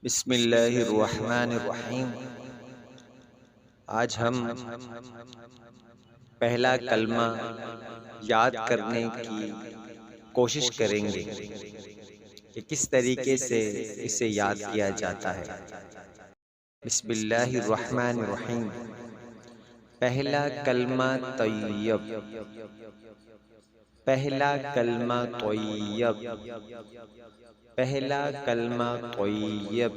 بسم اللہ الرحمن الرحیم۔ آج ہم پہلا کلمہ یاد کرنے کی کوشش کریں گے کہ کس طریقے سے اسے یاد کیا جاتا ہے۔ بسم اللہ الرحمن الرحیم۔ پہلا کلمہ طیب، پہلا کلمہ طیب، پہلا کلمہ طیب۔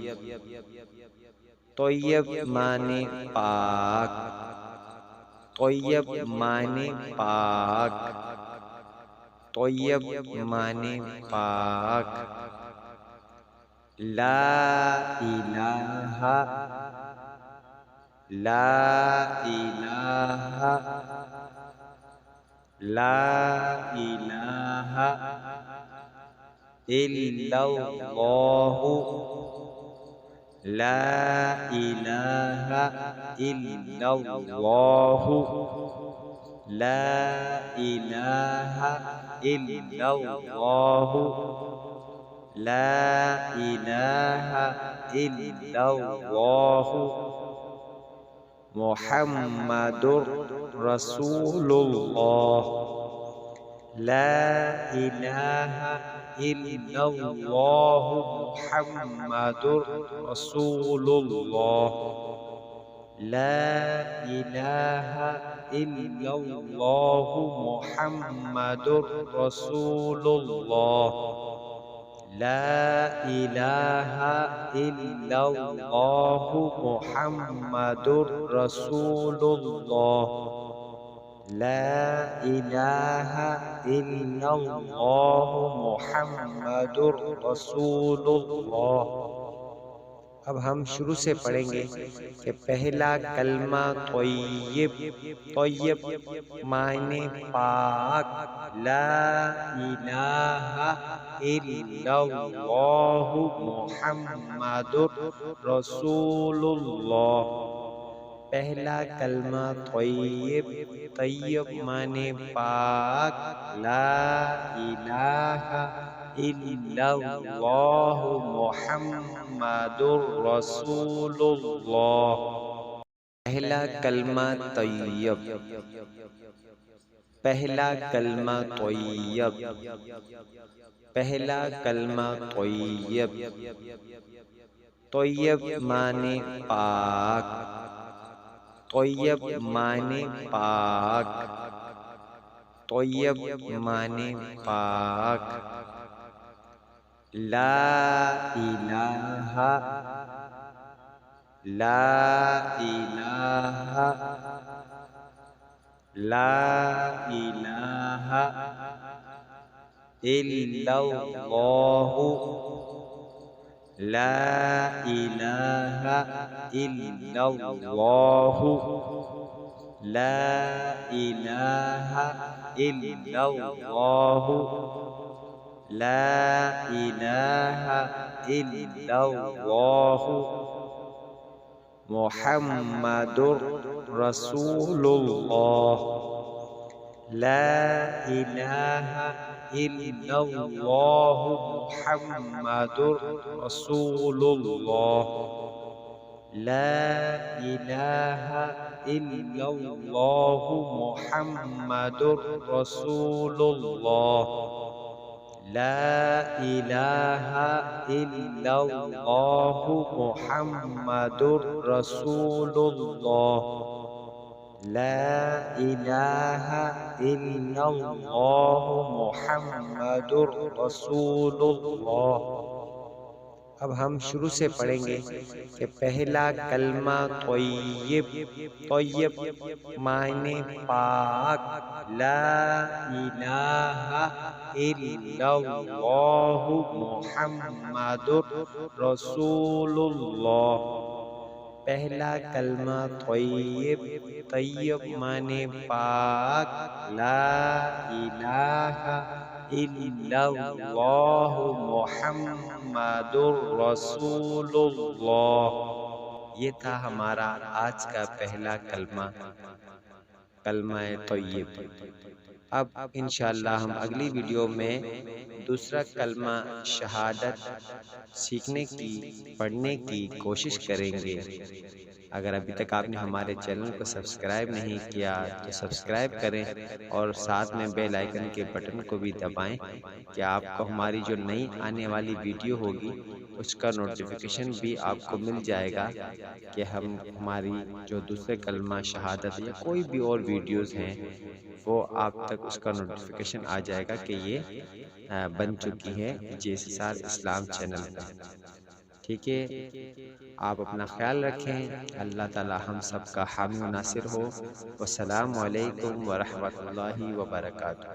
طیب معنی پاک، طیب معنی پاک، طیب معنی پاک۔ لا الہ، لا الہ، لا الہ الا اللہ، لا الہ الا اللہ، لا الہ الا اللہ، لا الہ الا اللہ۔ محمد رسول اللہ، لا الہ الا اللہ، محمد رسول اللہ، لا الہ الا اللہ، محمد رسول اللہ، لا الہ الا اللہ، محمد رسول اللہ، لا الہ الا اللہ، محمد رسول اللہ۔ اب ہم شروع سے پڑھیں گے کہ پہلا کلمہ طیب، طیب معنی پاک، لا الہ الا اللہ، محمد رسول اللہ۔ پہلا کلمہ طیب، طیب معنی پاک، لا الہ الا اللہ، محمد رسول اللہ۔ پہلا کلمہ طیب، پہلا کلمہ طیب، پہلا کلمہ طیب۔ طیب معنی پاک، طیب معنی پاک، طیب معنی پاک۔ لا الہ، لا الہ، لا الہ الا اللہ، لا الہ الا اللہ، لا الہ الا اللہ، لا الہ الا اللہ۔ محمد رسول اللہ، لا الہ الا اللہ، محمد رسول اللہ، لا الہ الا اللہ، محمد رسول اللہ، لا الہ الا اللہ، محمد رسول اللہ، لا الہ الا اللہ، محمد رسول اللہ۔ اب ہم شروع سے پڑھیں گے کہ پہلا کلمہ طیب، طیب معنی پاک، لا الہ الا اللہ، محمد رسول اللہ۔ پہلا کلمہ طیب، طیب معنی پاک، لا الہ الا اللہ، محمد رسول اللہ۔ یہ تھا ہمارا آج کا پہلا کلمہ، کلمہ طیب۔ اب انشاءاللہ ہم اگلی ویڈیو میں دوسرا کلمہ شہادت سیکھنے کی پڑھنے کی کوشش کریں گے۔ اگر ابھی تک آپ نے ہمارے چینل کو سبسکرائب نہیں کیا تو سبسکرائب کریں اور ساتھ میں بیل آئیکن کے بٹن کو بھی دبائیں کہ آپ کو ہماری جو نئی آنے والی ویڈیو ہوگی اس کا نوٹیفیکیشن بھی آپ کو مل جائے گا کہ ہماری جو دوسرے کلمہ شہادت یا کوئی بھی اور ویڈیوز ہیں وہ آپ تک اس کا نوٹیفیکیشن آ جائے گا کہ یہ بن چکی ہے JC Sar اسلام چینل کا۔ ٹھیک ہے، آپ اپنا خیال رکھیں، اللہ تعالی ہم سب کا حامی و ناصر ہو۔ والسلام علیکم ورحمۃ اللہ وبرکاتہ۔